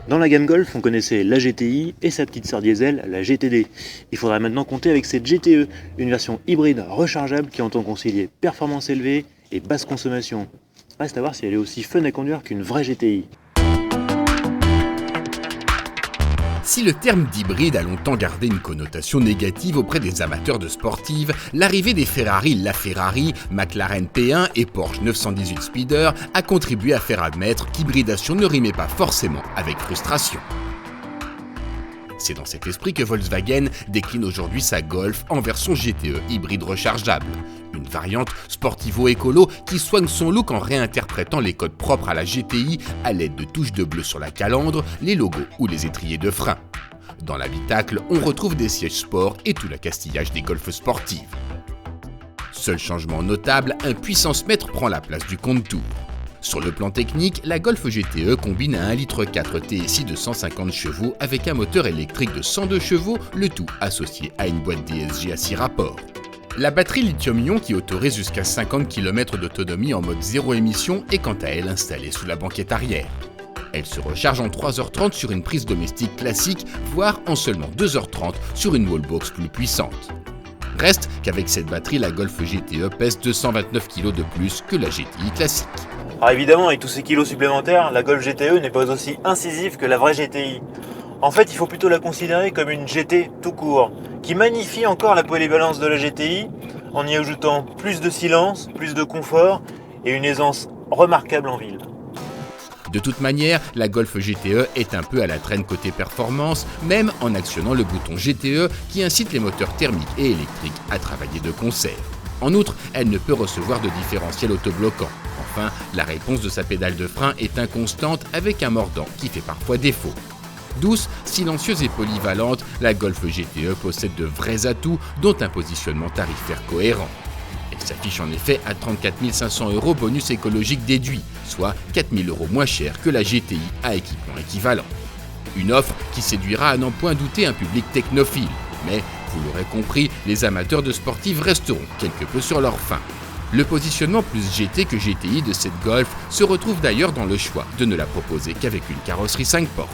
Dans la gamme Golf, on connaissait la GTI et sa petite sœur diesel, la GTD. Il faudra maintenant compter avec cette GTE, une version hybride rechargeable qui entend concilier performance élevée et basse consommation. Reste à voir si elle est aussi fun à conduire qu'une vraie GTI. Si le terme d'hybride a longtemps gardé une connotation négative auprès des amateurs de sportives, l'arrivée des Ferrari LaFerrari, McLaren P1 et Porsche 918 Speeder a contribué à faire admettre qu'hybridation ne rimait pas forcément avec frustration. C'est dans cet esprit que Volkswagen décline aujourd'hui sa Golf en version GTE hybride rechargeable. Une variante sportivo-écolo qui soigne son look en réinterprétant les codes propres à la GTI à l'aide de touches de bleu sur la calandre, les logos ou les étriers de frein. Dans l'habitacle, on retrouve des sièges sport et tout l'accastillage des Golf sportives. Seul changement notable, un puissance-mètre prend la place du compte-tours. Sur le plan technique, la Golf GTE combine un 1,4 litre TSI de 150 chevaux avec un moteur électrique de 102 chevaux, le tout associé à une boîte DSG à 6 rapports. La batterie lithium-ion qui autorise jusqu'à 50 km d'autonomie en mode zéro émission est quant à elle installée sous la banquette arrière. Elle se recharge en 3h30 sur une prise domestique classique, voire en seulement 2h30 sur une wallbox plus puissante. Reste qu'avec cette batterie, la Golf GTE pèse 229 kg de plus que la GTI classique. Alors évidemment, avec tous ces kilos supplémentaires, la Golf GTE n'est pas aussi incisive que la vraie GTI. En fait, il faut plutôt la considérer comme une GT tout court, qui magnifie encore la polyvalence de la GTI en y ajoutant plus de silence, plus de confort et une aisance remarquable en ville. De toute manière, la Golf GTE est un peu à la traîne côté performance, même en actionnant le bouton GTE qui incite les moteurs thermiques et électriques à travailler de concert. En outre, elle ne peut recevoir de différentiel autobloquant. Enfin, la réponse de sa pédale de frein est inconstante avec un mordant qui fait parfois défaut. Douce, silencieuse et polyvalente, la Golf GTE possède de vrais atouts, dont un positionnement tarifaire cohérent. Elle s'affiche en effet à 34 500 € bonus écologique déduit, soit 4 000 € moins cher que la GTI à équipement équivalent. Une offre qui séduira à n'en point douter un public technophile, mais, vous l'aurez compris, les amateurs de sportives resteront quelque peu sur leur faim. Le positionnement plus GT que GTI de cette Golf se retrouve d'ailleurs dans le choix de ne la proposer qu'avec une carrosserie 5 portes.